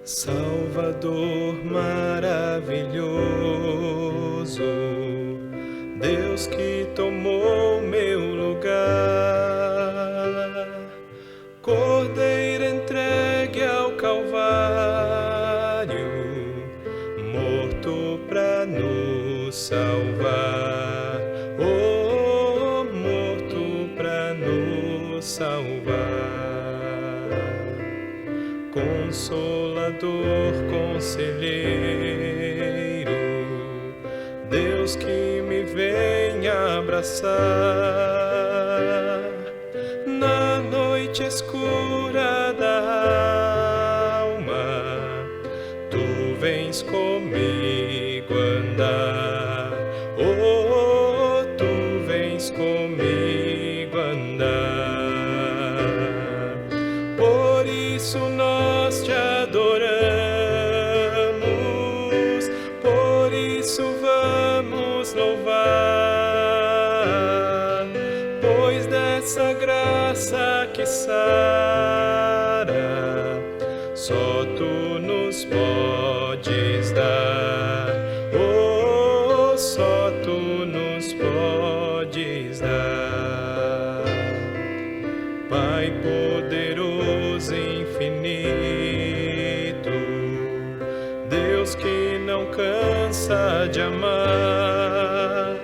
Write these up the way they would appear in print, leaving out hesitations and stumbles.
Salvador maravilhoso, Deus que tomou meu lugar, Cordeiro entregue ao Calvário, morto pra nos salvar, oh, morto pra nos salvar. Consolador, conselheiro, Deus que me vem abraçar, na noite escura da alma, tu vens comigo andar, oh, tu vens comigo andar. Por isso nós te adoramos, por isso vamos louvar, pois dessa graça que sara, só tu nos podes dar, oh, só tu nos podes dar. Pai poderoso e infinito, Deus que não cansa de amar,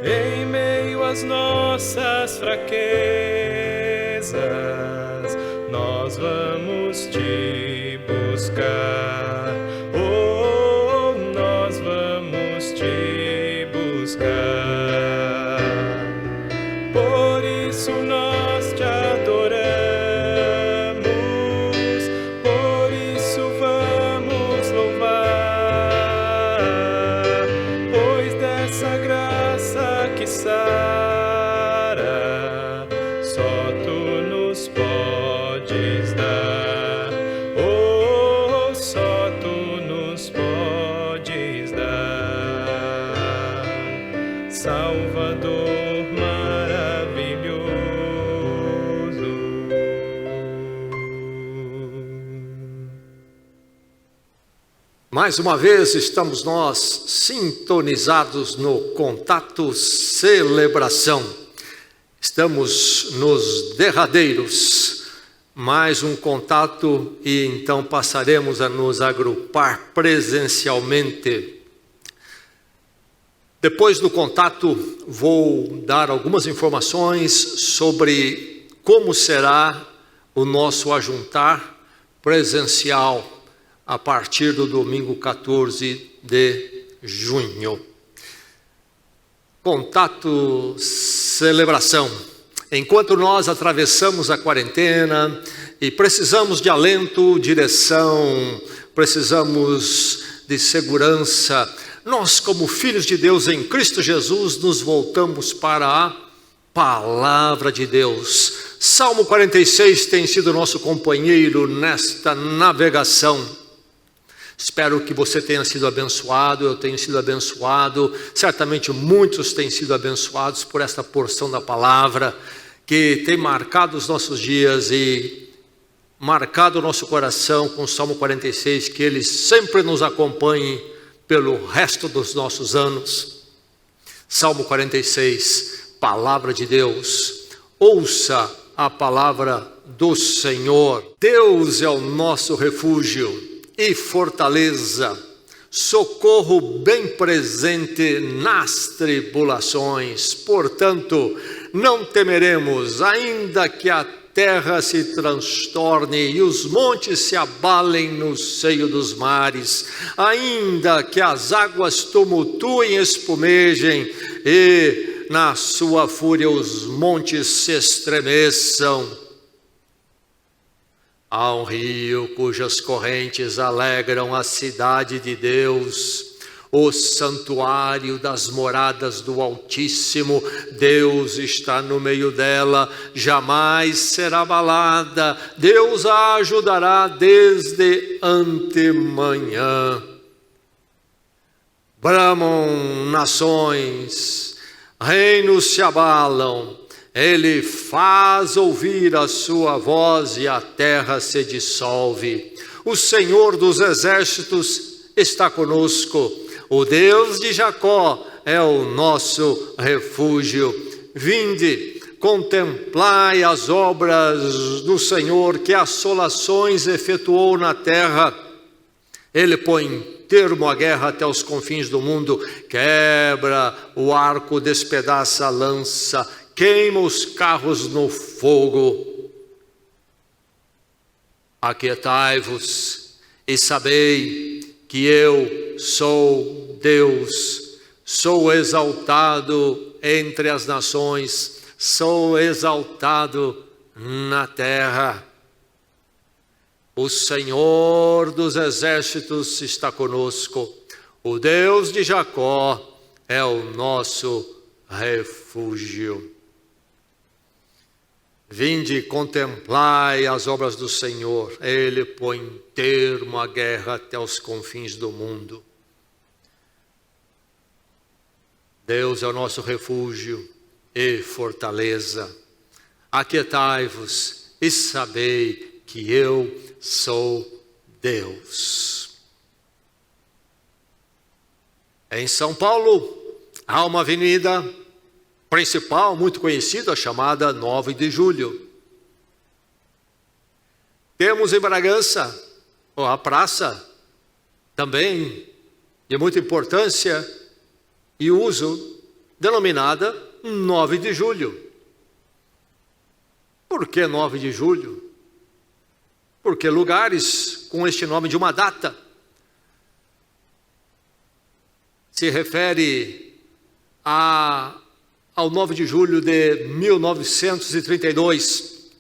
em meio às nossas fraquezas, nós vamos te buscar, oh, nós vamos te buscar. Por isso nós te adoramos, por isso vamos louvar, pois dessa graça que sara, só tu nos podes dar, oh, só tu nos podes dar. Salvador mais uma vez estamos nós sintonizados no Contato Celebração. Estamos nos derradeiros, mais um contato e então passaremos a nos agrupar presencialmente. Depois do contato vou dar algumas informações sobre como será o nosso ajuntar presencial a partir do domingo 14 de junho. Contato Celebração. Enquanto nós atravessamos a quarentena e precisamos de alento, direção, precisamos de segurança, nós, como filhos de Deus em Cristo Jesus, nos voltamos para a Palavra de Deus. Salmo 46 tem sido nosso companheiro nesta navegação. Espero que você tenha sido abençoado, eu tenho sido abençoado, certamente muitos têm sido abençoados por esta porção da palavra que tem marcado os nossos dias e marcado o nosso coração com o Salmo 46, que ele sempre nos acompanhe pelo resto dos nossos anos. Salmo 46, Palavra de Deus. Ouça a palavra do Senhor. Deus é o nosso refúgio e fortaleza, socorro bem presente nas tribulações. Portanto, não temeremos, ainda que a terra se transtorne e os montes se abalem no seio dos mares, ainda que as águas tumultuem e espumejem e na sua fúria os montes se estremeçam. Há um rio cujas correntes alegram a cidade de Deus, o santuário das moradas do Altíssimo. Deus está no meio dela, jamais será abalada. Deus a ajudará desde antemanhã. Bramam nações, reinos se abalam. Ele faz ouvir a sua voz e a terra se dissolve. o Senhor dos exércitos está conosco. O Deus de Jacó é o nosso refúgio. Vinde, contemplai as obras do Senhor, que assolações efetuou na terra. Ele põe termo à guerra até os confins do mundo, quebra o arco, despedaça a lança, queima os carros no fogo. Aquietai-vos e sabei que eu sou Deus, sou exaltado entre as nações, sou exaltado na terra. O Senhor dos exércitos está conosco, o Deus de Jacó é o nosso refúgio. Vinde, contemplai as obras do Senhor, Ele põe termo à guerra até os confins do mundo. Deus é o nosso refúgio e fortaleza. Aquietai-vos e sabei que eu sou Deus. Em São Paulo, há uma avenida principal muito conhecida, chamada 9 de Julho. Temos em Bragança a praça, também de muita importância e uso, denominada 9 de Julho. Por que 9 de Julho? Porque lugares com este nome de uma data se refere ao 9 de julho de 1932.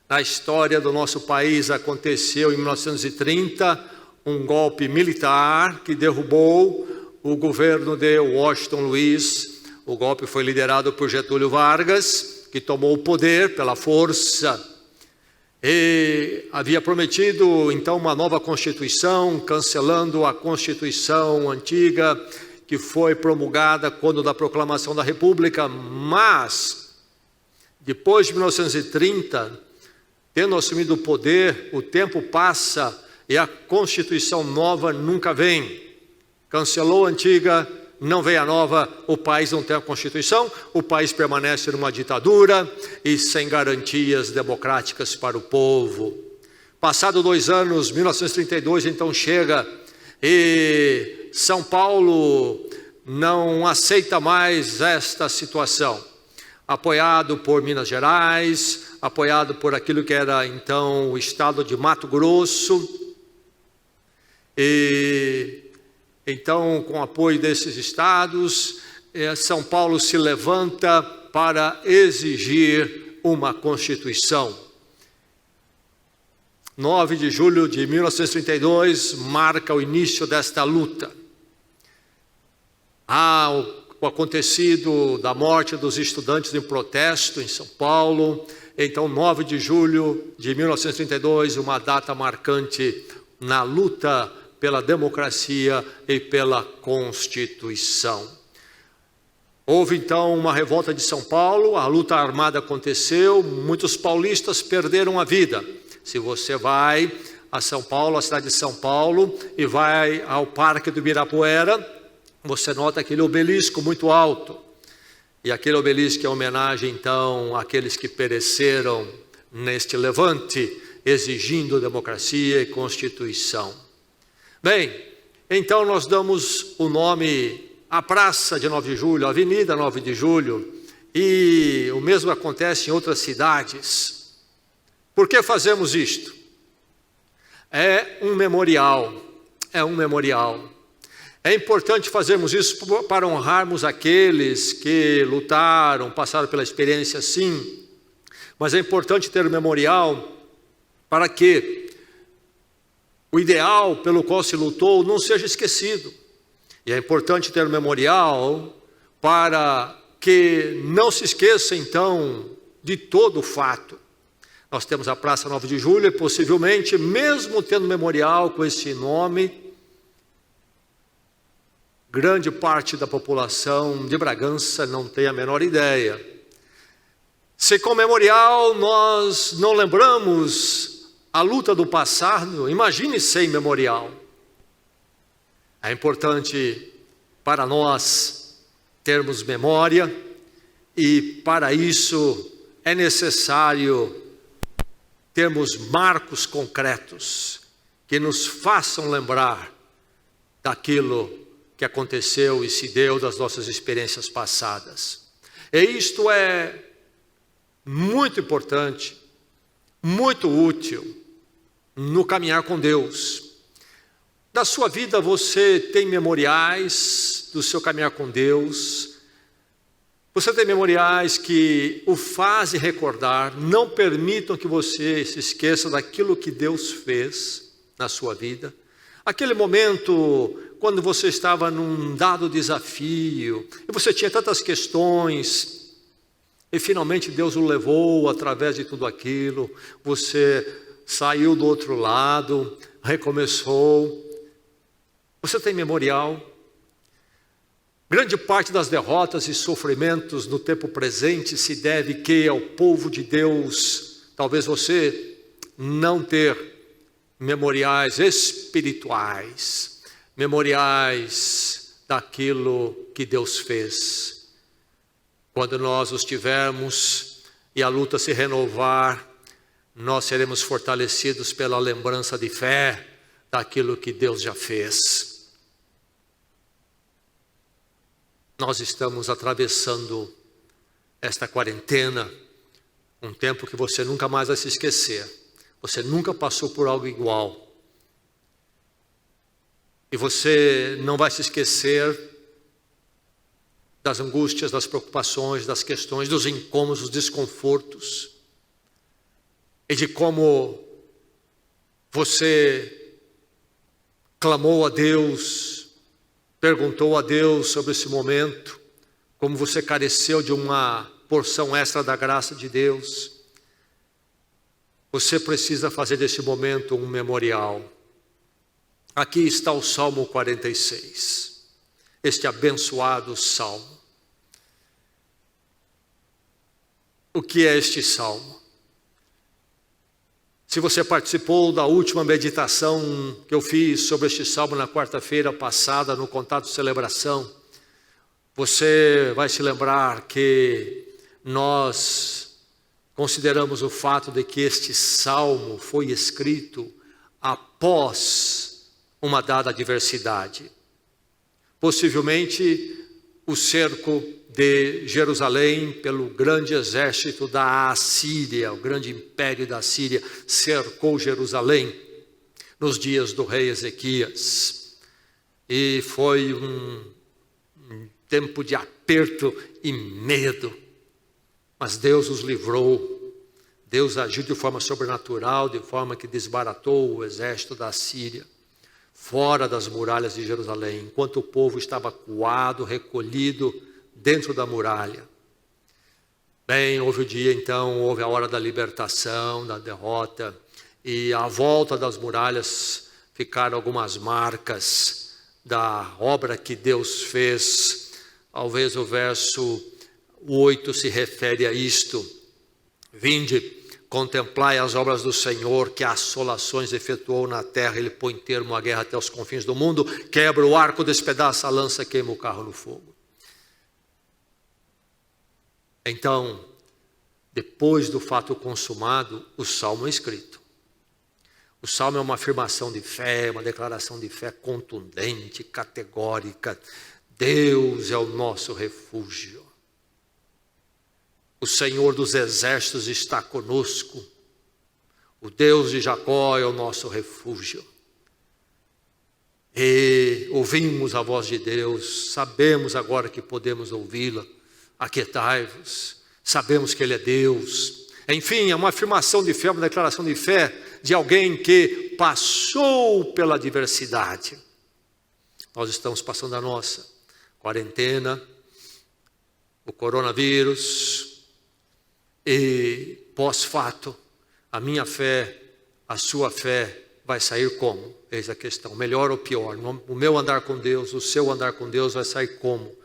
Na história do nosso país aconteceu em 1930 um golpe militar que derrubou o governo de Washington Luiz. O golpe foi liderado por Getúlio Vargas, que tomou o poder pela força. E havia prometido então uma nova Constituição, cancelando a Constituição antiga, que foi promulgada quando da proclamação da República. Mas, depois de 1930, tendo assumido o poder, o tempo passa e a Constituição nova nunca vem. Cancelou a antiga, não vem a nova, o país não tem a Constituição, o país permanece numa ditadura e sem garantias democráticas para o povo. Passado 2 anos, 1932, então chega, e São Paulo não aceita mais esta situação. Apoiado por Minas Gerais, apoiado por aquilo que era então o estado de Mato Grosso, e então, com o apoio desses estados, São Paulo se levanta para exigir uma Constituição. 9 de julho de 1932 marca o início desta luta. Há o acontecido da morte dos estudantes em protesto em São Paulo. Então, 9 de julho de 1932, uma data marcante na luta pela democracia e pela Constituição. Houve então uma revolta de São Paulo, a luta armada aconteceu, muitos paulistas perderam a vida. Se você vai a São Paulo, a cidade de São Paulo, e vai ao Parque do Ibirapuera, você nota aquele obelisco muito alto. E aquele obelisco é homenagem então àqueles que pereceram neste levante, exigindo democracia e Constituição. Bem, então nós damos o nome à Praça de 9 de Julho, a Avenida 9 de Julho, e o mesmo acontece em outras cidades. Por que fazemos isto? É um memorial, É importante fazermos isso para honrarmos aqueles que lutaram, passaram pela experiência, sim, mas é importante ter um memorial para que o ideal pelo qual se lutou não seja esquecido. E é importante ter um memorial para que não se esqueça, então, de todo o fato. Nós temos a Praça 9 de Julho e possivelmente, mesmo tendo memorial com esse nome, grande parte da população de Bragança não tem a menor ideia. Se com memorial nós não lembramos a luta do passado, imagine sem memorial. É importante para nós termos memória, e para isso é necessário termos marcos concretos que nos façam lembrar daquilo que aconteceu e se deu, das nossas experiências passadas. E isto é muito importante, muito útil no caminhar com Deus. Da sua vida você tem memoriais do seu caminhar com Deus. Você tem memoriais que o fazem recordar, não permitam que você se esqueça daquilo que Deus fez na sua vida. Aquele momento quando você estava num dado desafio, e você tinha tantas questões, e finalmente Deus o levou através de tudo aquilo, você saiu do outro lado, recomeçou. Você tem memorial. Grande parte das derrotas e sofrimentos no tempo presente se deve que ao povo de Deus, talvez você não ter memoriais espirituais, memoriais daquilo que Deus fez. Quando nós os tivermos e a luta se renovar, nós seremos fortalecidos pela lembrança de fé daquilo que Deus já fez. Nós estamos atravessando esta quarentena, um tempo que você nunca mais vai se esquecer. Você nunca passou por algo igual. E você não vai se esquecer das angústias, das preocupações, das questões, dos incômodos, dos desconfortos. E de como você clamou a Deus, perguntou a Deus sobre esse momento, como você careceu de uma porção extra da graça de Deus. Você precisa fazer desse momento um memorial. Aqui está o Salmo 46, este abençoado Salmo. O que é este Salmo? Se você participou da última meditação que eu fiz sobre este Salmo na quarta-feira passada, no Contato Celebração, você vai se lembrar que nós consideramos o fato de que este Salmo foi escrito após uma dada adversidade. Possivelmente o cerco de Jerusalém pelo grande exército da Assíria, o grande império da Assíria cercou Jerusalém nos dias do rei Ezequias. E foi um tempo de aperto e medo. Mas Deus os livrou. Deus agiu de forma sobrenatural, de forma que desbaratou o exército da Assíria fora das muralhas de Jerusalém, enquanto o povo estava acuado, recolhido dentro da muralha. Bem, houve o dia então, houve a hora da libertação, da derrota, e à volta das muralhas ficaram algumas marcas da obra que Deus fez. Talvez o verso 8 se refere a isto: vinde, contemplai as obras do Senhor, que assolações efetuou na terra. Ele põe termo à guerra até os confins do mundo, quebra o arco, despedaça a lança, queima o carro no fogo. Então, depois do fato consumado, o Salmo é escrito. O Salmo é uma afirmação de fé, uma declaração de fé contundente, categórica. Deus é o nosso refúgio. O Senhor dos exércitos está conosco. O Deus de Jacó é o nosso refúgio. E ouvimos a voz de Deus, sabemos agora que podemos ouvi-la. Aquietai-vos, sabemos que Ele é Deus. Enfim, é uma afirmação de fé, uma declaração de fé de alguém que passou pela adversidade. Nós estamos passando a nossa quarentena, o coronavírus, e pós-fato, a minha fé, a sua fé vai sair como? Eis a questão, melhor ou pior? O meu andar com Deus, o seu andar com Deus vai sair como?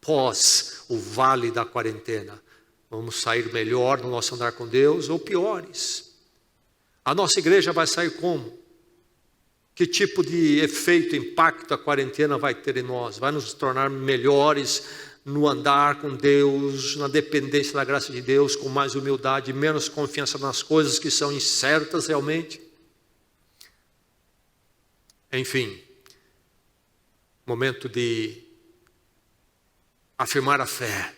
Pós o vale da quarentena. Vamos sair melhor no nosso andar com Deus ou piores? A nossa igreja vai sair como? Que tipo de efeito, impacto a quarentena vai ter em nós? Vai nos tornar melhores no andar com Deus, na dependência da graça de Deus, com mais humildade, menos confiança nas coisas que são incertas realmente? Enfim, momento de afirmar a fé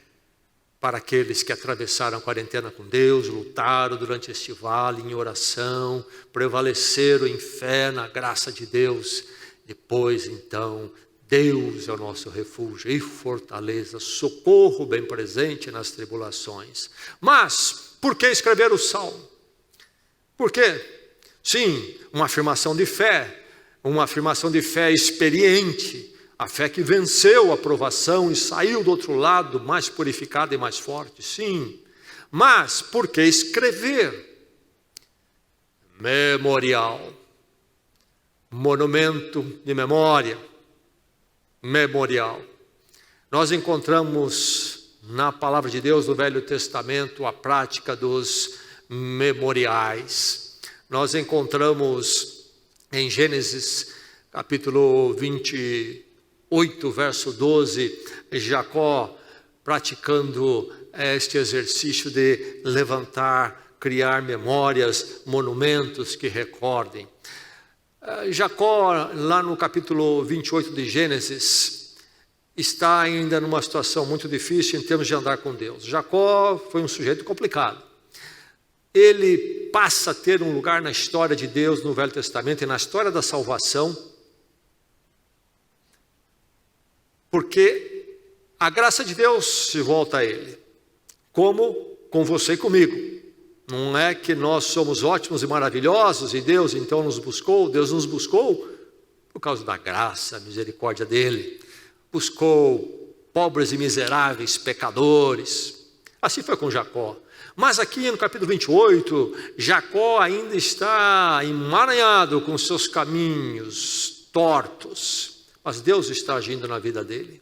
para aqueles que atravessaram a quarentena com Deus, lutaram durante este vale em oração, prevaleceram em fé na graça de Deus. Depois, então, Deus é o nosso refúgio e fortaleza, socorro bem presente nas tribulações. Mas, por que escrever o Salmo? Por quê? Sim, uma afirmação de fé experiente, a fé que venceu a provação e saiu do outro lado mais purificada e mais forte, sim. Mas por que escrever? Memorial, monumento de memória, memorial. Nós encontramos na palavra de Deus no Velho Testamento a prática dos memoriais. Nós encontramos em Gênesis capítulo 28, verso 12, Jacó praticando este exercício de levantar, criar memórias, monumentos que recordem. Jacó, lá no capítulo 28 de Gênesis, está ainda numa situação muito difícil em termos de andar com Deus. Jacó foi um sujeito complicado. Ele passa a ter um lugar na história de Deus no Velho Testamento e na história da salvação, porque a graça de Deus se volta a ele, como com você e comigo. Não é que nós somos ótimos e maravilhosos e Deus então nos buscou. Deus nos buscou por causa da graça, misericórdia dele. Buscou pobres e miseráveis pecadores. Assim foi com Jacó. Mas aqui no capítulo 28, Jacó ainda está emaranhado com seus caminhos tortos. Mas Deus está agindo na vida dele.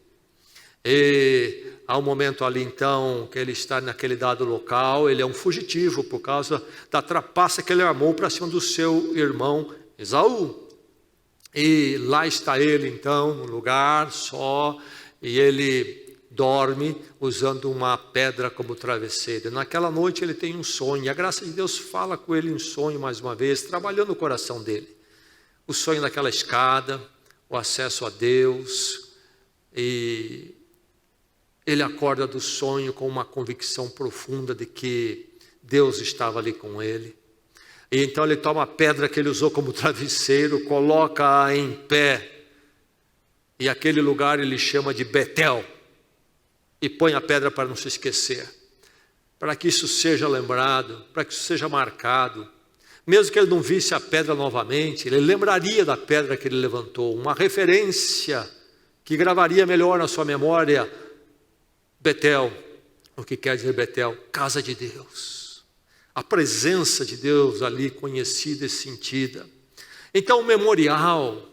E há um momento ali então que ele está naquele dado local, ele é um fugitivo por causa da trapaça que ele armou para cima do seu irmão Esaú. E lá está ele então, num lugar só, e ele dorme usando uma pedra como travesseiro. E naquela noite ele tem um sonho, e a graça de Deus fala com ele em sonho mais uma vez, trabalhando o coração dele. O sonho daquela escada, o acesso a Deus, e ele acorda do sonho com uma convicção profunda de que Deus estava ali com ele. E então ele toma a pedra que ele usou como travesseiro, coloca-a em pé, e aquele lugar ele chama de Betel, e põe a pedra para não se esquecer, para que isso seja lembrado, para que isso seja marcado. Mesmo que ele não visse a pedra novamente, ele lembraria da pedra que ele levantou, uma referência que gravaria melhor na sua memória. Betel, o que quer dizer Betel? Casa de Deus. A presença de Deus ali conhecida e sentida. Então o memorial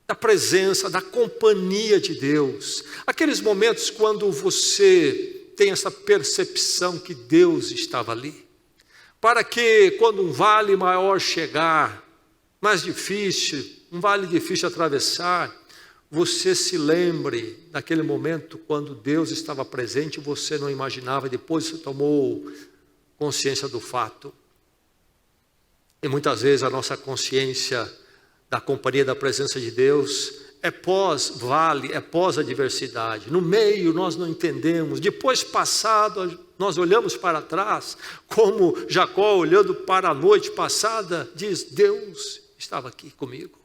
da presença, da companhia de Deus. Aqueles momentos quando você tem essa percepção que Deus estava ali. Para que quando um vale maior chegar, mais difícil, um vale difícil atravessar, você se lembre daquele momento quando Deus estava presente e você não imaginava, e depois você tomou consciência do fato. E muitas vezes a nossa consciência da companhia da presença de Deus é pós-vale, é pós-adversidade. No meio nós não entendemos, depois passado nós olhamos para trás, como Jacó olhando para a noite passada, diz: Deus estava aqui comigo.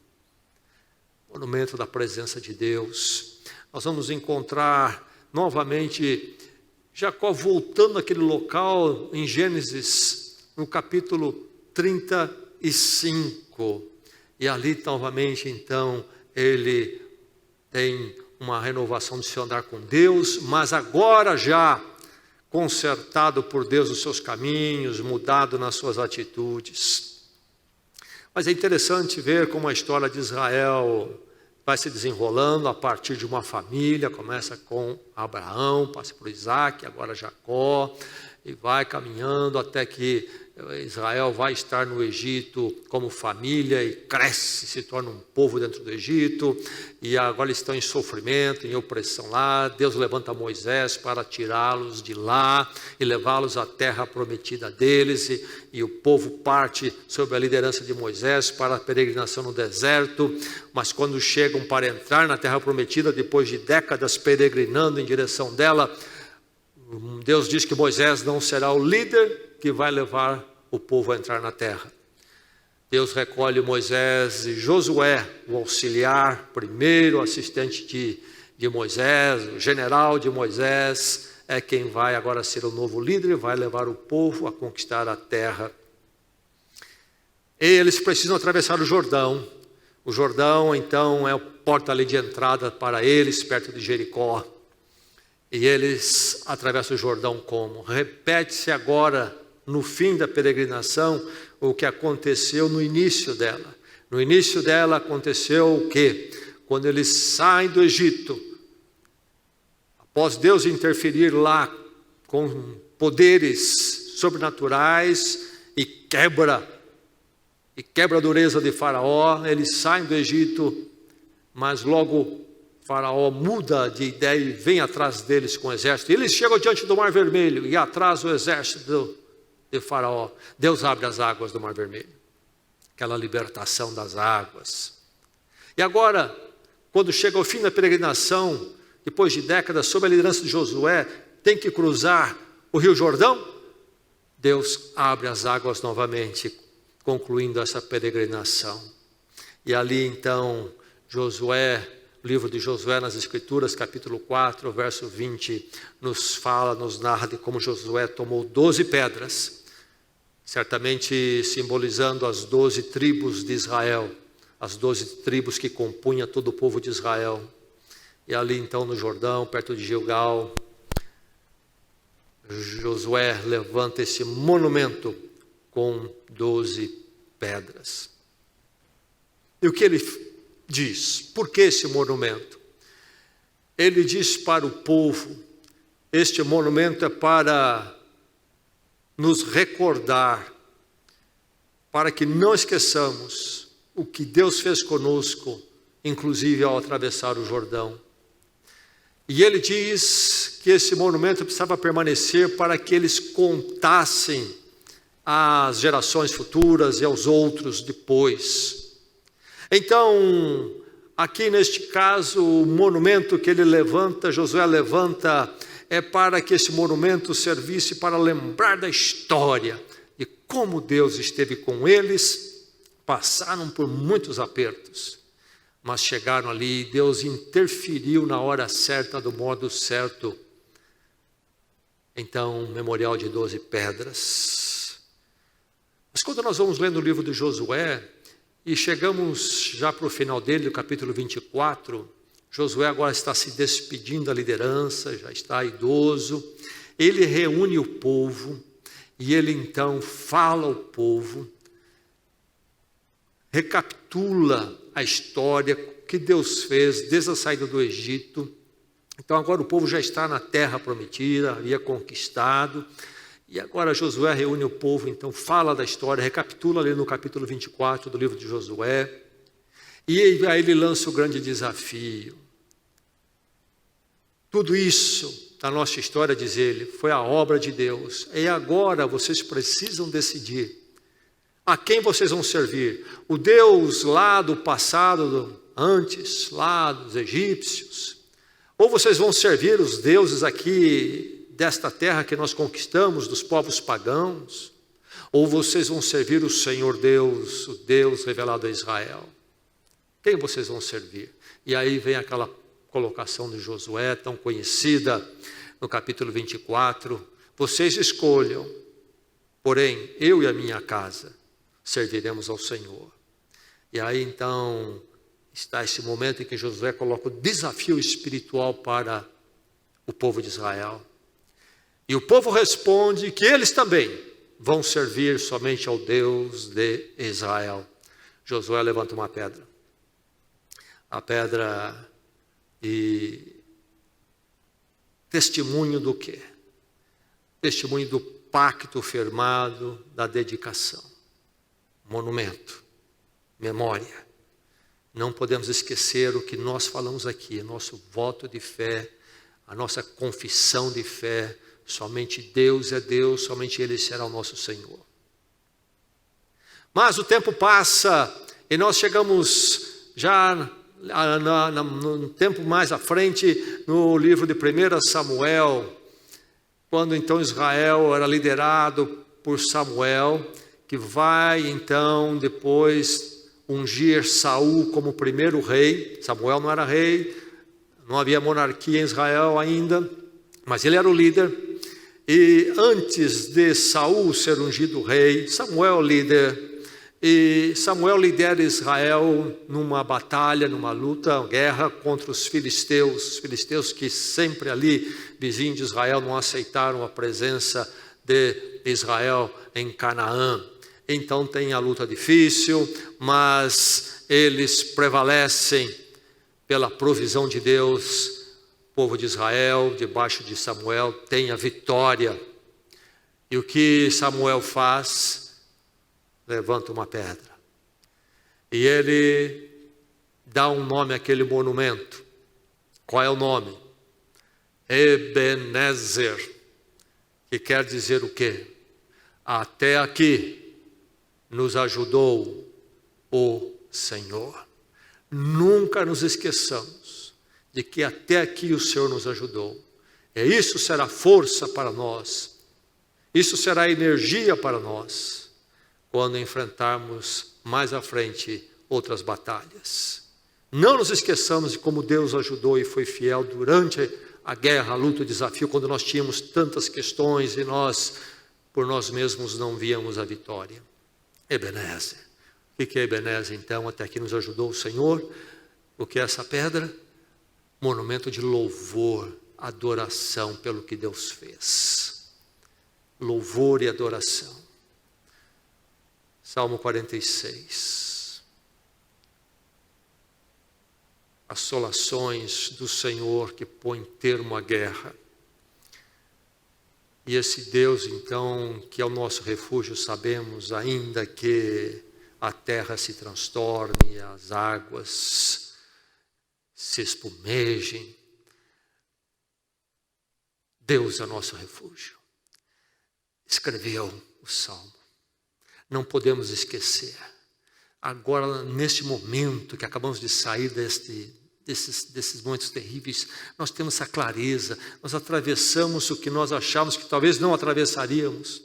Monumento da presença de Deus. Nós vamos encontrar novamente Jacó voltando àquele local em Gênesis, no capítulo 35. E ali novamente então ele tem uma renovação de seu andar com Deus, mas agora já consertado por Deus os seus caminhos, mudado nas suas atitudes. Mas é interessante ver como a história de Israel vai se desenrolando a partir de uma família. Começa com Abraão, passa por Isaac, agora Jacó, e vai caminhando até que Israel vai estar no Egito como família e cresce, se torna um povo dentro do Egito, e agora eles estão em sofrimento, em opressão lá. Deus levanta Moisés para tirá-los de lá e levá-los à terra prometida deles, e o povo parte sob a liderança de Moisés para a peregrinação no deserto. Mas quando chegam para entrar na terra prometida, depois de décadas peregrinando em direção dela, Deus diz que Moisés não será o líder que vai levar o povo a entrar na terra. Deus recolhe Moisés e Josué, o auxiliar, primeiro assistente de Moisés, o general de Moisés, é quem vai agora ser o novo líder e vai levar o povo a conquistar a terra. Eles precisam atravessar o Jordão. O Jordão, então, é a porta ali de entrada para eles, perto de Jericó. E eles atravessam o Jordão como? Repete-se agora, no fim da peregrinação, o que aconteceu no início dela. No início dela aconteceu o quê? Quando eles saem do Egito, após Deus interferir lá com poderes sobrenaturais e quebra a dureza de Faraó, eles saem do Egito, mas logo Faraó muda de ideia e vem atrás deles com o exército. E eles chegam diante do Mar Vermelho e atrás o exército de Faraó. Deus abre as águas do Mar Vermelho. Aquela libertação das águas. E agora, quando chega ao fim da peregrinação, depois de décadas, sob a liderança de Josué, tem que cruzar o Rio Jordão. Deus abre as águas novamente, concluindo essa peregrinação. E ali então, Josué, o livro de Josué nas Escrituras, capítulo 4, verso 20, nos narra de como Josué tomou 12 pedras, certamente simbolizando as 12 tribos de Israel, as 12 tribos que compunham todo o povo de Israel. E ali então no Jordão, perto de Gilgal, Josué levanta esse monumento com 12 pedras. E o que ele diz? Por que esse monumento? Ele diz para o povo, este monumento é para nos recordar, para que não esqueçamos o que Deus fez conosco, inclusive ao atravessar o Jordão. E ele diz que esse monumento precisava permanecer para que eles contassem às gerações futuras e aos outros depois. Então, aqui neste caso, o monumento que ele levanta, Josué levanta, é para que esse monumento servisse para lembrar da história, de como Deus esteve com eles. Passaram por muitos apertos, mas chegaram ali e Deus interferiu na hora certa, do modo certo. Então, memorial de 12 pedras. Mas quando nós vamos lendo o livro de Josué, e chegamos já para o final dele, no capítulo 24, Josué agora está se despedindo da liderança, já está idoso. Ele reúne o povo e ele então fala ao povo, recapitula a história que Deus fez desde a saída do Egito. Então agora o povo já está na terra prometida, havia conquistado. E agora Josué reúne o povo, então fala da história, recapitula ali no capítulo 24 do livro de Josué. E aí ele lança o grande desafio. Tudo isso da nossa história, diz ele, foi a obra de Deus. E agora vocês precisam decidir a quem vocês vão servir. O Deus lá do passado, antes, lá dos egípcios. Ou vocês vão servir os deuses aqui desta terra que nós conquistamos, dos povos pagãos. Ou vocês vão servir o Senhor Deus, o Deus revelado a Israel. Quem vocês vão servir? E aí vem aquela colocação de Josué, tão conhecida, no capítulo 24. Vocês escolham, porém, eu e a minha casa serviremos ao Senhor. E aí então está esse momento em que Josué coloca o desafio espiritual para o povo de Israel. E o povo responde que eles também vão servir somente ao Deus de Israel. Josué levanta uma pedra. A pedra e testemunho do quê? Testemunho do pacto firmado da dedicação. Monumento, memória. Não podemos esquecer o que nós falamos aqui, nosso voto de fé, a nossa confissão de fé. Somente Deus é Deus, somente Ele será o nosso Senhor. Mas o tempo passa e nós chegamos já no tempo mais à frente, no livro de 1 Samuel, quando então Israel era liderado por Samuel, que vai então depois ungir Saul como primeiro rei. Samuel não era rei, não havia monarquia em Israel ainda, mas ele era o líder. E antes de Saul ser ungido rei, Samuel líder, e Samuel lidera Israel numa batalha, numa luta, uma guerra contra os filisteus que sempre ali, vizinhos de Israel, não aceitaram a presença de Israel em Canaã. Então tem a luta difícil, mas eles prevalecem pela provisão de Deus. O povo de Israel, debaixo de Samuel, tem a vitória. E o que Samuel faz? Levanta uma pedra. E ele dá um nome àquele monumento. Qual é o nome? Ebenezer. Que quer dizer o quê? Até aqui nos ajudou o Senhor. Nunca nos esqueçamos de que até aqui o Senhor nos ajudou. E isso será força para nós. Isso será energia para nós, quando enfrentarmos mais à frente outras batalhas. Não nos esqueçamos de como Deus ajudou e foi fiel durante a guerra, a luta, o desafio, quando nós tínhamos tantas questões e nós, por nós mesmos, não víamos a vitória. Ebenezer. O que é Ebenezer, então? Até aqui nos ajudou o Senhor. O que é essa pedra? Monumento de louvor, adoração pelo que Deus fez. Louvor e adoração. Salmo 46. Assolações do Senhor que põe termo à guerra. E esse Deus, então, que é o nosso refúgio, sabemos, ainda que a terra se transtorne, as águas se espumejem, Deus é nosso refúgio. Escreveu o Salmo. Não podemos esquecer. Agora, neste momento que acabamos de sair desses momentos terríveis, nós temos essa clareza. Nós atravessamos o que nós achávamos que talvez não atravessaríamos.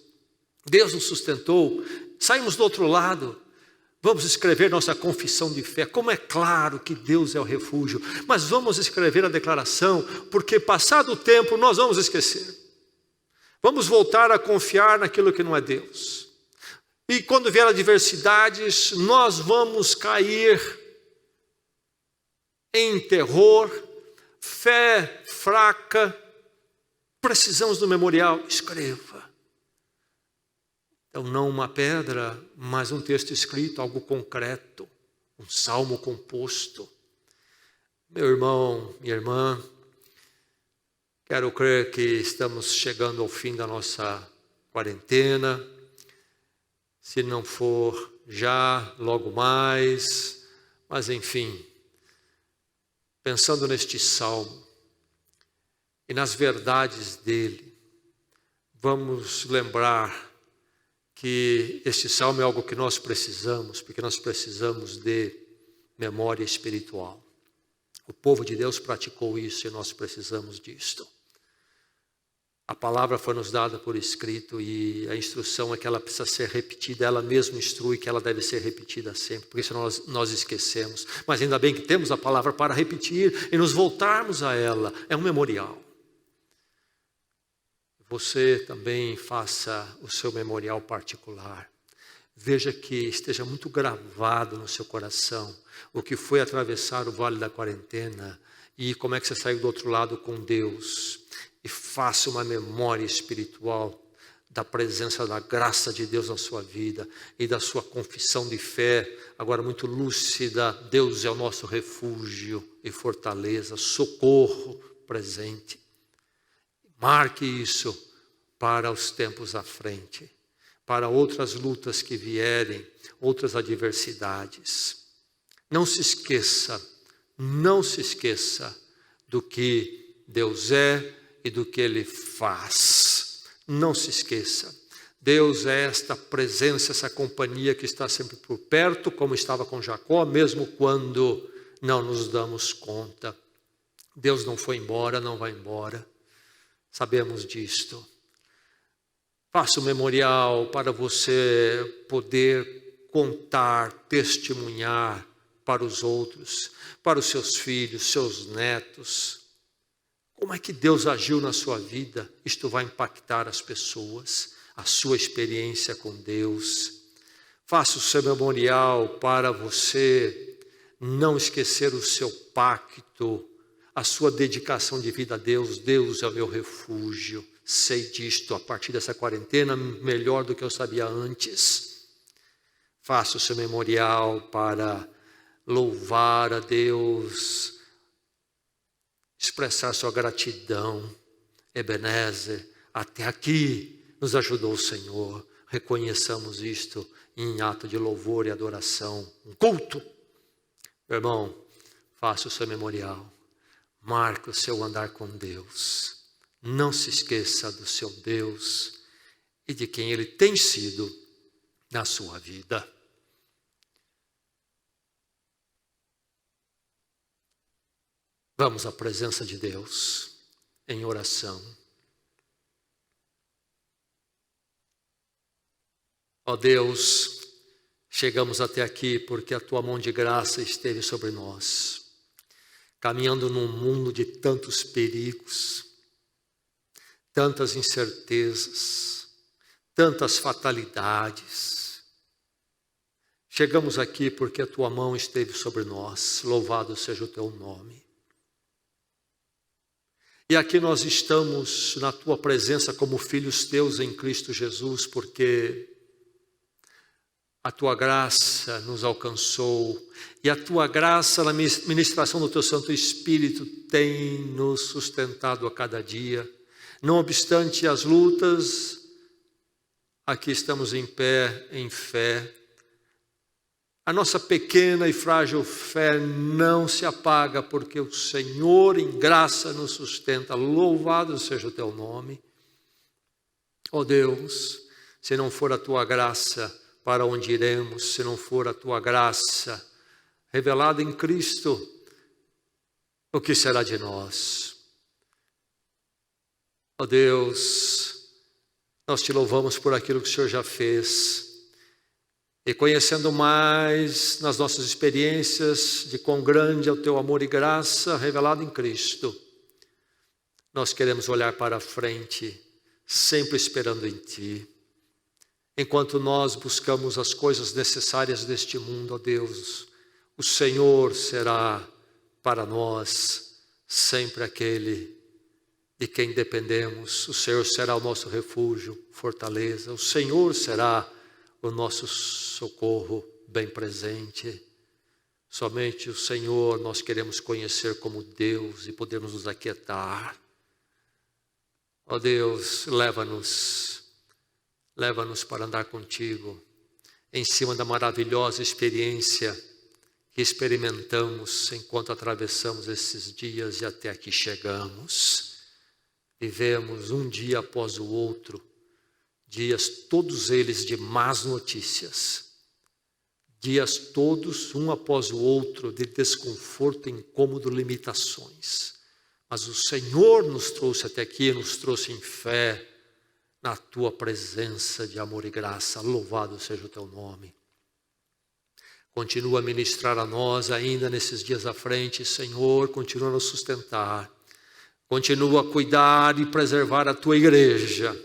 Deus nos sustentou. Saímos do outro lado. Vamos escrever nossa confissão de fé. Como é claro que Deus é o refúgio. Mas vamos escrever a declaração, porque passado o tempo nós vamos esquecer. Vamos voltar a confiar naquilo que não é Deus. E quando vier adversidades, nós vamos cair em terror, fé fraca. Precisamos do memorial. Escreva. Então, não uma pedra, mas um texto escrito, algo concreto, um salmo composto. Meu irmão, minha irmã, quero crer que estamos chegando ao fim da nossa quarentena. Se não for já, logo mais, mas enfim, pensando neste salmo e nas verdades dele, vamos lembrar que este salmo é algo que nós precisamos, porque nós precisamos de memória espiritual. O povo de Deus praticou isso e nós precisamos disto. A palavra foi nos dada por escrito e a instrução é que ela precisa ser repetida. Ela mesma instrui que ela deve ser repetida sempre, porque isso nós esquecemos. Mas ainda bem que temos a palavra para repetir e nos voltarmos a ela. É um memorial. Você também faça o seu memorial particular. Veja que esteja muito gravado no seu coração o que foi atravessar o vale da quarentena e como é que você saiu do outro lado com Deus. E faça uma memória espiritual da presença da graça de Deus na sua vida e da sua confissão de fé, agora muito lúcida. Deus é o nosso refúgio e fortaleza, socorro presente. Marque isso para os tempos à frente, para outras lutas que vierem, outras adversidades. Não se esqueça do que Deus é e do que Ele faz. Não se esqueça. Deus é esta presença, essa companhia que está sempre por perto, como estava com Jacó, mesmo quando não nos damos conta. Deus não foi embora, não vai embora. Sabemos disto. Faça um memorial para você poder contar, testemunhar para os outros, para os seus filhos, seus netos. Como é que Deus agiu na sua vida? Isto vai impactar as pessoas, a sua experiência com Deus. Faça o seu memorial para você não esquecer o seu pacto, a sua dedicação de vida a Deus. Deus é o meu refúgio. Sei disto a partir dessa quarentena melhor do que eu sabia antes. Faça o seu memorial para louvar a Deus, expressar sua gratidão. Ebenezer, até aqui nos ajudou o Senhor. Reconheçamos isto em ato de louvor e adoração. Um culto. Meu irmão, faça o seu memorial. Marque o seu andar com Deus. Não se esqueça do seu Deus e de quem Ele tem sido na sua vida. Vamos à presença de Deus em oração. Ó Deus, chegamos até aqui porque a Tua mão de graça esteve sobre nós, caminhando num mundo de tantos perigos, tantas incertezas, tantas fatalidades. Chegamos aqui porque a Tua mão esteve sobre nós. Louvado seja o Teu nome. E aqui nós estamos na Tua presença como filhos Teus em Cristo Jesus, porque a Tua graça nos alcançou, e a Tua graça na ministração do Teu Santo Espírito tem nos sustentado a cada dia. Não obstante as lutas, aqui estamos em pé, em fé. A nossa pequena e frágil fé não se apaga, porque o Senhor em graça nos sustenta. Louvado seja o Teu nome. Ó Deus, se não for a Tua graça, para onde iremos? Se não for a Tua graça revelada em Cristo, o que será de nós? Ó Deus, nós Te louvamos por aquilo que o Senhor já fez. E conhecendo mais nas nossas experiências de quão grande é o Teu amor e graça revelado em Cristo, nós queremos olhar para a frente, sempre esperando em Ti. Enquanto nós buscamos as coisas necessárias deste mundo, ó Deus, o Senhor será para nós sempre aquele de quem dependemos. O Senhor será o nosso refúgio, fortaleza. O Senhor será o nosso socorro bem presente. Somente o Senhor nós queremos conhecer como Deus e podermos nos aquietar. Ó Deus, leva-nos para andar contigo, em cima da maravilhosa experiência que experimentamos enquanto atravessamos esses dias e até aqui chegamos. Vivemos um dia após o outro, dias todos eles de más notícias, dias todos um após o outro de desconforto, incômodo, limitações. Mas o Senhor nos trouxe até aqui, nos trouxe em fé, na Tua presença de amor e graça. Louvado seja o Teu nome. Continua a ministrar a nós ainda nesses dias à frente, Senhor, continua a nos sustentar, continua a cuidar e preservar a Tua igreja,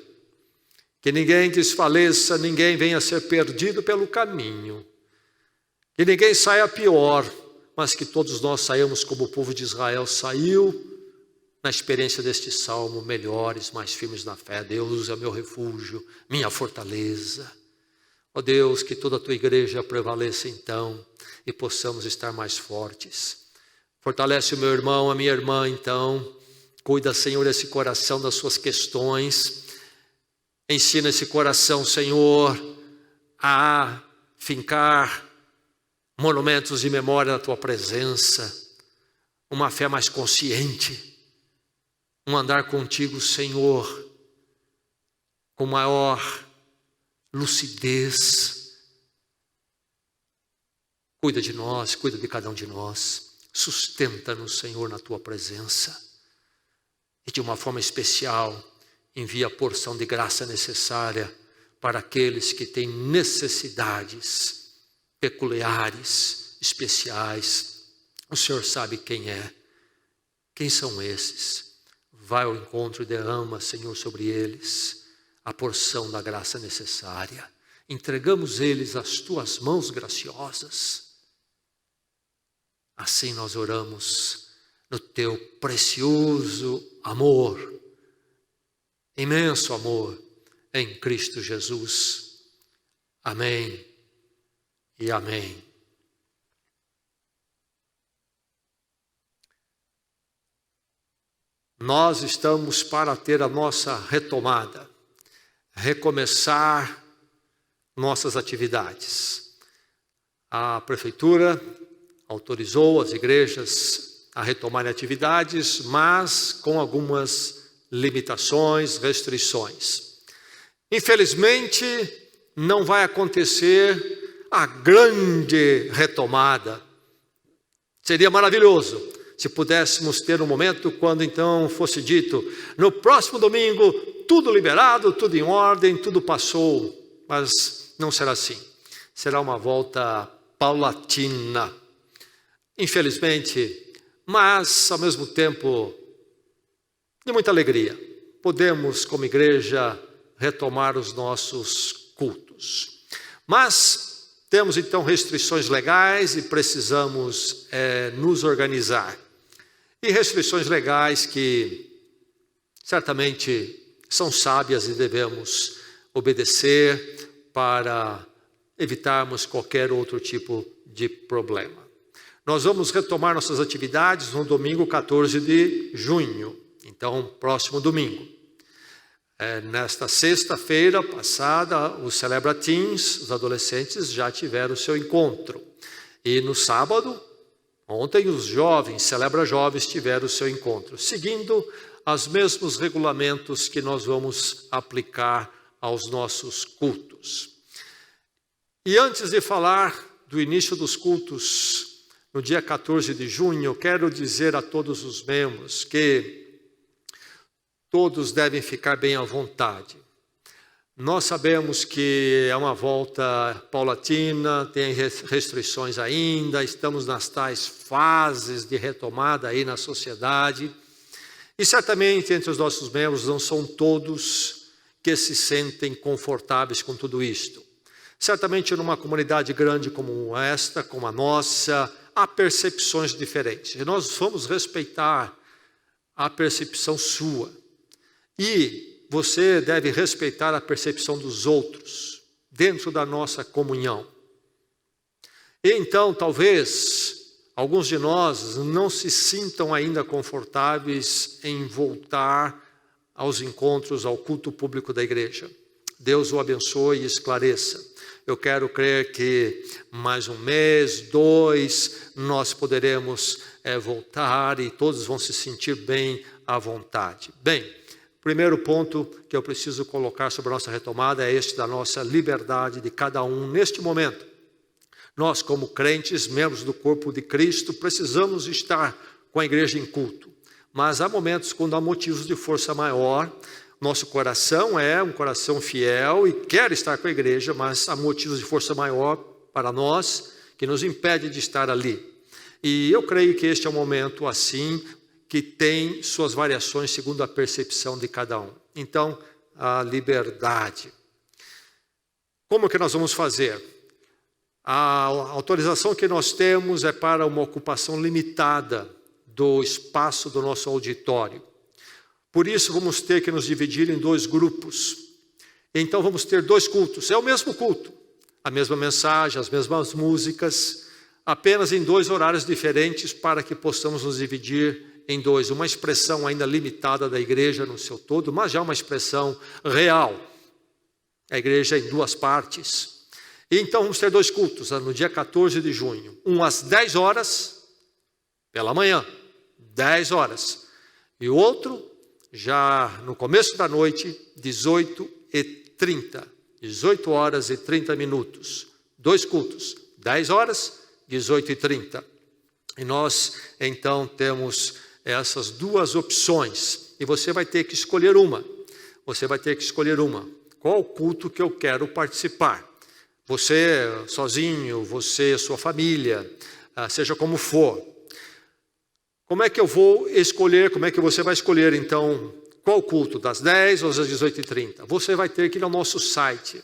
que ninguém desfaleça, ninguém venha a ser perdido pelo caminho, que ninguém saia pior, mas que todos nós saiamos como o povo de Israel saiu, na experiência deste salmo, melhores, mais firmes na fé. Deus é meu refúgio, minha fortaleza. Ó Deus, que toda a Tua igreja prevaleça então e possamos estar mais fortes. Fortalece o meu irmão, a minha irmã então. Cuida, Senhor, esse coração das suas questões. Ensina esse coração, Senhor, a fincar monumentos de memória da Tua presença, uma fé mais consciente, um andar contigo, Senhor, com maior lucidez. Cuida de nós, cuida de cada um de nós. Sustenta-nos, Senhor, na Tua presença. E de uma forma especial, envia a porção de graça necessária para aqueles que têm necessidades peculiares, especiais. O Senhor sabe quem é, quem são esses. Vai ao encontro e derrama, Senhor, sobre eles a porção da graça necessária. Entregamos eles às Tuas mãos graciosas. Assim nós oramos no Teu precioso amor, imenso amor, em Cristo Jesus. Amém e amém. Nós estamos para ter a nossa retomada, recomeçar nossas atividades. A prefeitura autorizou as igrejas a retomarem atividades, mas com algumas limitações, restrições. Infelizmente, não vai acontecer a grande retomada. Seria maravilhoso se pudéssemos ter um momento quando então fosse dito: no próximo domingo, tudo liberado, tudo em ordem, tudo passou. Mas não será assim. Será uma volta paulatina. Infelizmente, mas ao mesmo tempo de muita alegria, podemos como igreja retomar os nossos cultos. Mas temos então restrições legais e precisamos nos organizar. E restrições legais que certamente são sábias e devemos obedecer para evitarmos qualquer outro tipo de problema. Nós vamos retomar nossas atividades no domingo 14 de junho, então próximo domingo. Nesta sexta-feira passada, os Celebra Teens, os adolescentes, já tiveram o seu encontro. E no sábado, ontem, os jovens, Celebra Jovens, tiveram o seu encontro, seguindo os mesmos regulamentos que nós vamos aplicar aos nossos cultos. E antes de falar do início dos cultos, no dia 14 de junho, eu quero dizer a todos os membros que todos devem ficar bem à vontade. Nós sabemos que é uma volta paulatina, tem restrições ainda, estamos nas tais fases de retomada aí na sociedade. E certamente entre os nossos membros não são todos que se sentem confortáveis com tudo isto. Certamente numa comunidade grande como esta, como a nossa, há percepções diferentes. E nós vamos respeitar a percepção sua. E você deve respeitar a percepção dos outros, dentro da nossa comunhão. E então, talvez, alguns de nós não se sintam ainda confortáveis em voltar aos encontros, ao culto público da igreja. Deus o abençoe e esclareça. Eu quero crer que mais um mês, 2, nós poderemos voltar e todos vão se sentir bem à vontade. Bem, primeiro ponto que eu preciso colocar sobre a nossa retomada é este da nossa liberdade de cada um neste momento. Nós, como crentes, membros do corpo de Cristo, precisamos estar com a igreja em culto. Mas há momentos quando há motivos de força maior. Nosso coração é um coração fiel e quer estar com a igreja, mas há motivos de força maior para nós que nos impede de estar ali. E eu creio que este é um momento assim, que tem suas variações segundo a percepção de cada um. Então, a liberdade. Como que nós vamos fazer? A autorização que nós temos é para uma ocupação limitada do espaço do nosso auditório. Por isso, vamos ter que nos dividir em 2 grupos. Então, vamos ter 2 cultos. É o mesmo culto, a mesma mensagem, as mesmas músicas, apenas em 2 horários diferentes para que possamos nos dividir em 2. Uma expressão ainda limitada da igreja no seu todo, mas já uma expressão real a igreja em 2 partes. E então vamos ter 2 cultos, no dia 14 de junho. Um às 10 horas, pela manhã, 10 horas. E o outro, já no começo da noite, 18h30. 18 horas e 30 minutos. 2 cultos, 10 horas, 18h30. E nós, então, temos essas 2 opções. E você vai ter que escolher uma. Você vai ter que escolher uma. Qual culto que eu quero participar? Você sozinho, você, sua família, seja como for. Como é que eu vou escolher, como é que você vai escolher, então, qual culto? Das 10 às 18h30. Você vai ter que ir ao nosso site.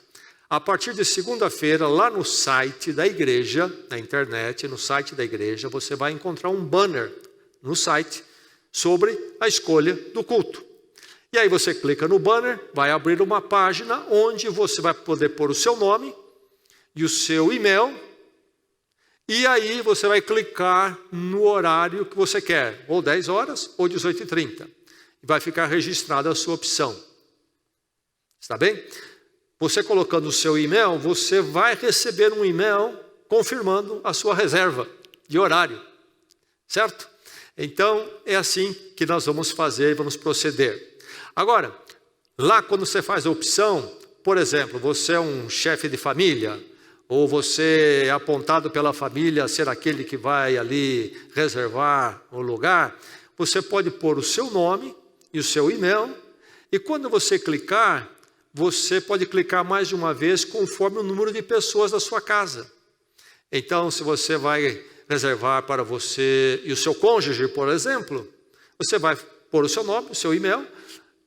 A partir de segunda-feira, lá no site da igreja, na internet, no site da igreja, você vai encontrar um banner no site sobre a escolha do culto. E aí você clica no banner, vai abrir uma página onde você vai poder pôr o seu nome e o seu e-mail. E aí você vai clicar no horário que você quer, ou 10 horas ou 18h30. E vai ficar registrada a sua opção. Está bem? Você colocando o seu e-mail, você vai receber um e-mail confirmando a sua reserva de horário. Certo? Então, é assim que nós vamos fazer e vamos proceder. Agora, lá quando você faz a opção, por exemplo, você é um chefe de família, ou você é apontado pela família a ser aquele que vai ali reservar o lugar, você pode pôr o seu nome e o seu e-mail, e quando você clicar, você pode clicar mais de uma vez conforme o número de pessoas da sua casa. Então, se você vai reservar para você e o seu cônjuge, por exemplo, você vai pôr o seu nome, o seu e-mail,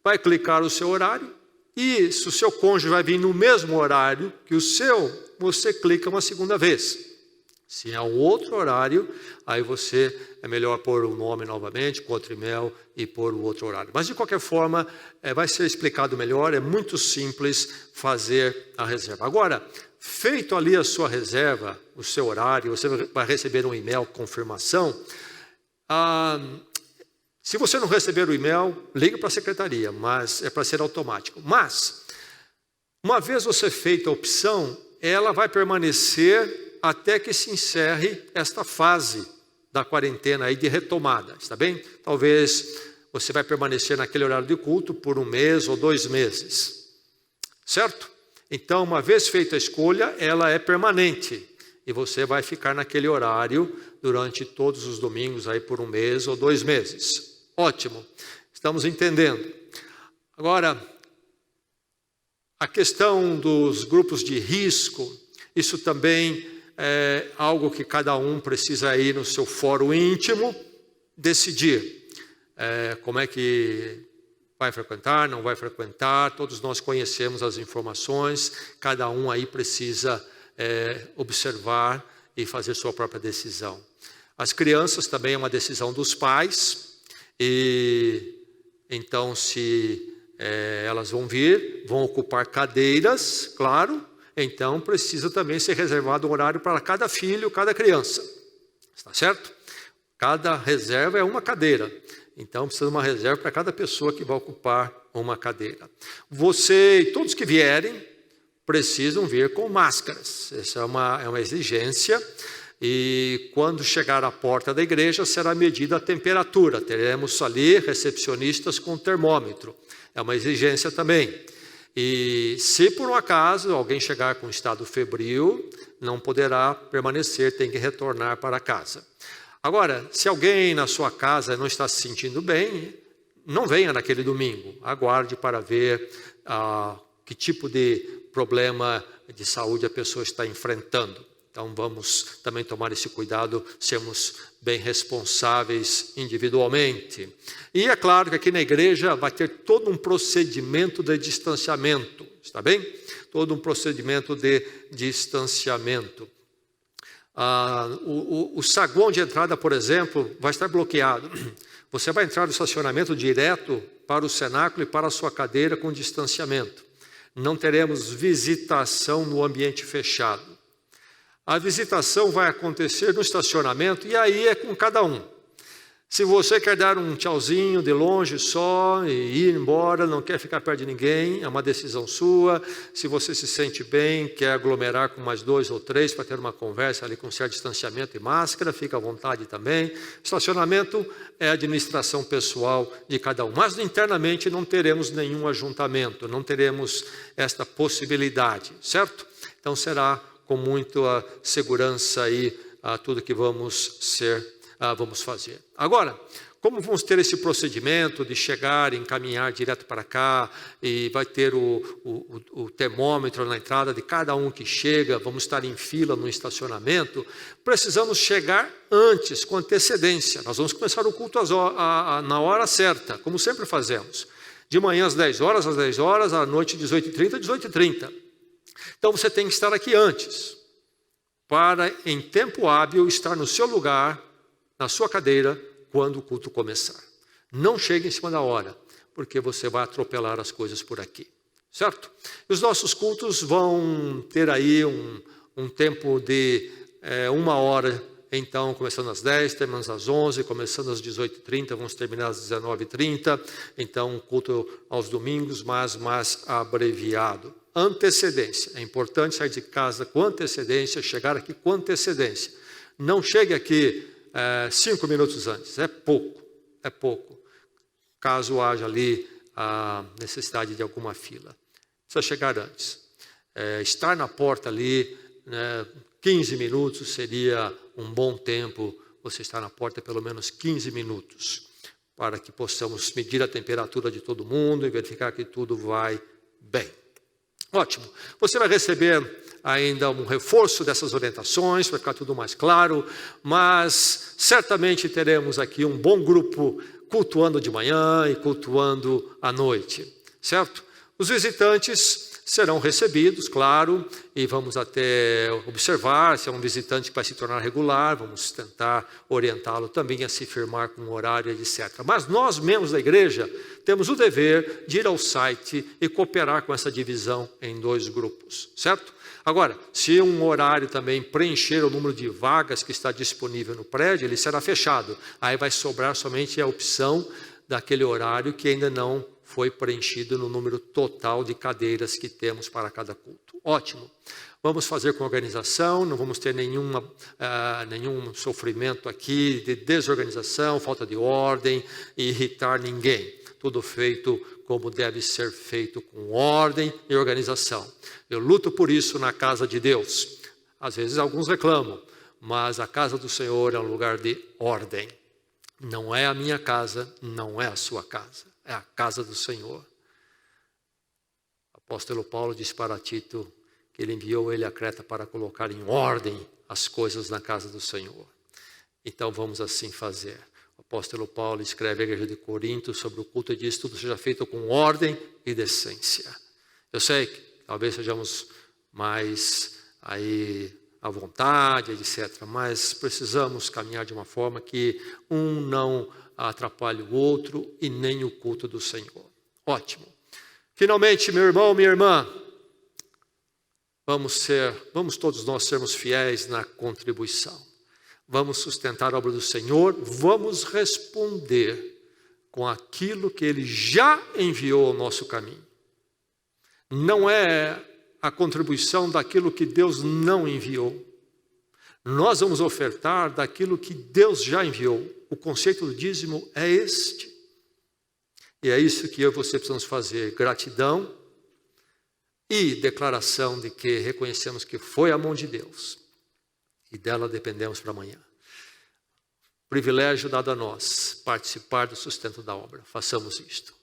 vai clicar o seu horário, e se o seu cônjuge vai vir no mesmo horário que o seu, você clica uma segunda vez. Se é um outro horário, aí é melhor pôr o nome novamente, com outro e-mail e pôr o outro horário. Mas de qualquer forma, vai ser explicado melhor, é muito simples fazer a reserva. Agora, feito ali a sua reserva, o seu horário, você vai receber um e-mail com confirmação. Se você não receber o e-mail, ligue para a secretaria, mas é para ser automático. Mas, uma vez você feita a opção, ela vai permanecer até que se encerre esta fase da quarentena aí de retomada, está bem? Talvez você vai permanecer naquele horário de culto por 1 mês ou 2 meses, certo? Então, uma vez feita a escolha, ela é permanente e você vai ficar naquele horário durante todos os domingos aí por 1 mês ou 2 meses. Ótimo, estamos entendendo. Agora, a questão dos grupos de risco, isso também é algo que cada um precisa ir no seu fórum íntimo decidir. Como é que vai frequentar, não vai frequentar, todos nós conhecemos as informações, cada um aí precisa observar e fazer sua própria decisão. As crianças também é uma decisão dos pais, e então se elas vão vir, vão ocupar cadeiras, claro, então precisa também ser reservado um horário para cada filho, cada criança, está certo? Cada reserva é uma cadeira, então precisa de uma reserva para cada pessoa que vai ocupar uma cadeira. Você e todos que vierem precisam vir com máscaras, essa é uma exigência, e quando chegar à porta da igreja será medida a temperatura, teremos ali recepcionistas com termômetro, é uma exigência também. E se por um acaso alguém chegar com estado febril, não poderá permanecer, tem que retornar para casa. Agora, se alguém na sua casa não está se sentindo bem, não venha naquele domingo, aguarde para ver que tipo de problema de saúde a pessoa está enfrentando. Então vamos também tomar esse cuidado, sermos bem responsáveis individualmente. E é claro que aqui na igreja vai ter todo um procedimento de distanciamento, está bem? Todo um procedimento de distanciamento. O saguão de entrada, por exemplo, vai estar bloqueado. Você vai entrar no estacionamento direto para o cenáculo e para a sua cadeira com distanciamento. Não teremos visitação no ambiente fechado. A visitação vai acontecer no estacionamento e aí é com cada um. Se você quer dar um tchauzinho de longe só e ir embora, não quer ficar perto de ninguém, é uma decisão sua. Se você se sente bem, quer aglomerar com mais 2 ou 3 para ter uma conversa ali com certo distanciamento e máscara, fica à vontade também. Estacionamento é administração pessoal de cada um. Mas internamente não teremos nenhum ajuntamento, não teremos esta possibilidade, certo? Então será com muita segurança aí tudo que vamos fazer. Agora, como vamos ter esse procedimento de chegar, encaminhar direto para cá, e vai ter o termômetro na entrada de cada um que chega, vamos estar em fila no estacionamento, precisamos chegar antes, com antecedência. Nós vamos começar o culto na hora certa, como sempre fazemos. De manhã às 10 horas, à noite 18h30, 18h30. Então você tem que estar aqui antes, para em tempo hábil estar no seu lugar, na sua cadeira, quando o culto começar. Não chegue em cima da hora, porque você vai atropelar as coisas por aqui, certo? E os nossos cultos vão ter aí um tempo de 1 hora, então, começando às 10, terminando às 11, começando às 18h30, vamos terminar às 19h30, então, culto aos domingos, mas mais abreviado. Antecedência, é importante sair de casa com antecedência, chegar aqui com antecedência. Não chegue aqui 5 minutos antes, é pouco, caso haja ali a necessidade de alguma fila. Precisa chegar antes. Estar na porta ali, 15 minutos seria um bom tempo, você estar na porta pelo menos 15 minutos, para que possamos medir a temperatura de todo mundo e verificar que tudo vai bem. Ótimo, você vai receber ainda um reforço dessas orientações, vai ficar tudo mais claro, mas certamente teremos aqui um bom grupo cultuando de manhã e cultuando à noite, certo? Os visitantes serão recebidos, claro, e vamos até observar se é um visitante que vai se tornar regular, vamos tentar orientá-lo também a se firmar com o horário, etc. Mas nós, membros da igreja, temos o dever de ir ao site e cooperar com essa divisão em 2 grupos, certo? Agora, se um horário também preencher o número de vagas que está disponível no prédio, ele será fechado. Aí vai sobrar somente a opção daquele horário que ainda não foi preenchido no número total de cadeiras que temos para cada culto. Ótimo. Vamos fazer com organização, não vamos ter nenhum sofrimento aqui de desorganização, falta de ordem e irritar ninguém. Tudo feito como deve ser feito, com ordem e organização. Eu luto por isso na casa de Deus. Às vezes alguns reclamam, mas a casa do Senhor é um lugar de ordem. Não é a minha casa, não é a sua casa, é a casa do Senhor. O apóstolo Paulo disse para Tito que ele enviou ele a Creta para colocar em ordem as coisas na casa do Senhor. Então vamos assim fazer. O apóstolo Paulo escreve à igreja de Corinto sobre o culto e diz: tudo seja feito com ordem e decência. Eu sei que talvez sejamos mais aí à vontade, etc. Mas precisamos caminhar de uma forma que um não atrapalhe o outro e nem o culto do Senhor. Ótimo. Finalmente, meu irmão, minha irmã, vamos todos nós sermos fiéis na contribuição. Vamos sustentar a obra do Senhor, vamos responder com aquilo que Ele já enviou ao nosso caminho. Não é a contribuição daquilo que Deus não enviou. Nós vamos ofertar daquilo que Deus já enviou. O conceito do dízimo é este. E é isso que eu e você precisamos fazer. Gratidão e declaração de que reconhecemos que foi a mão de Deus. E dela dependemos para amanhã. Privilégio dado a nós, participar do sustento da obra. Façamos isto.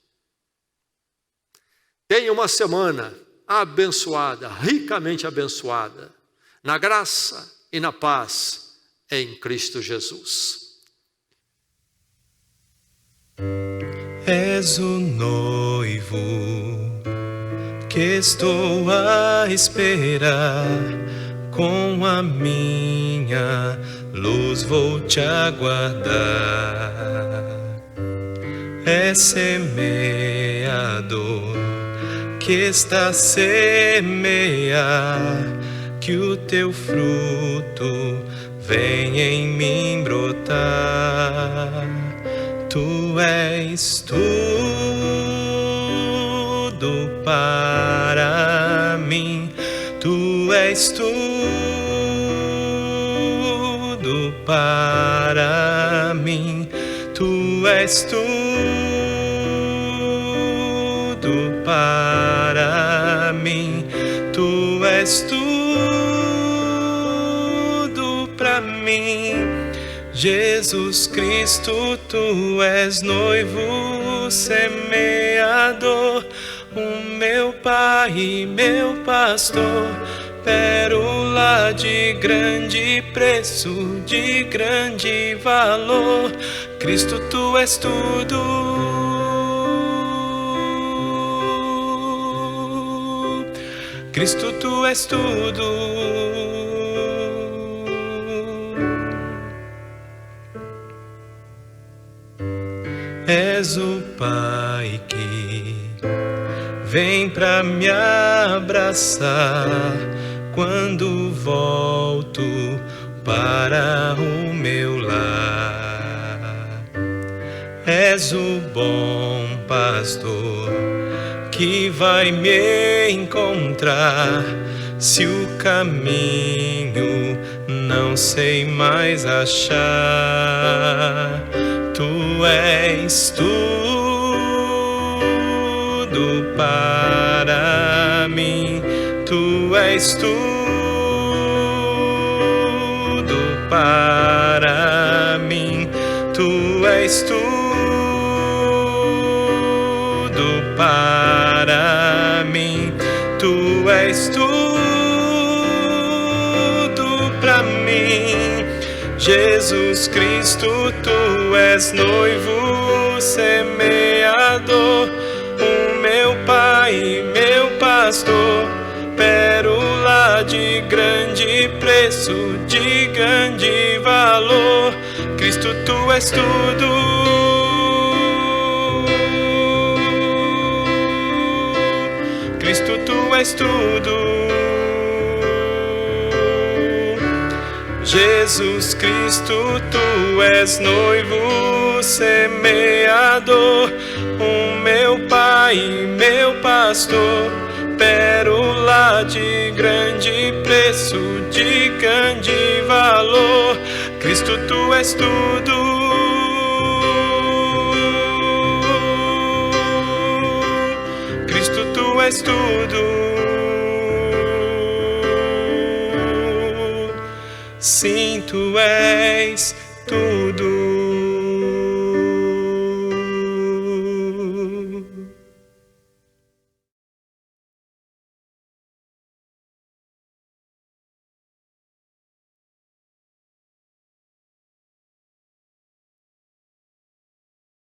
Tenha uma semana abençoada, ricamente abençoada, na graça e na paz em Cristo Jesus. És o noivo que estou a esperar, com a minha luz vou te aguardar. É semeador que está a semear, que o teu fruto venha em mim brotar. Tu és tudo para mim. Tu és tudo para mim. Tu és tudo para mim. Tu és tudo para mim. Jesus Cristo, tu és noivo, semeador, o meu Pai e meu pastor, pérola de grande preço, de grande valor. Cristo, tu és tudo. Cristo, tu és tudo. És o Pai que vem pra me abraçar quando volto para o meu lar. És o bom pastor que vai me encontrar se o caminho não sei mais achar. Tu és tudo para mim. Tu és tudo para mim. Tu és tudo para mim. Tu és tudo para mim. Jesus Cristo, tu és noivo, semeador, o meu Pai e meu pastor, pérola de grande preço, de grande valor. Cristo, tu és tudo. Cristo, tu és tudo. Jesus Cristo, tu és noivo, semeador, o meu Pai e meu pastor, pérola de grande preço, de grande valor. Cristo, tu és tudo. Cristo, tu és tudo. Sim, tu és tudo.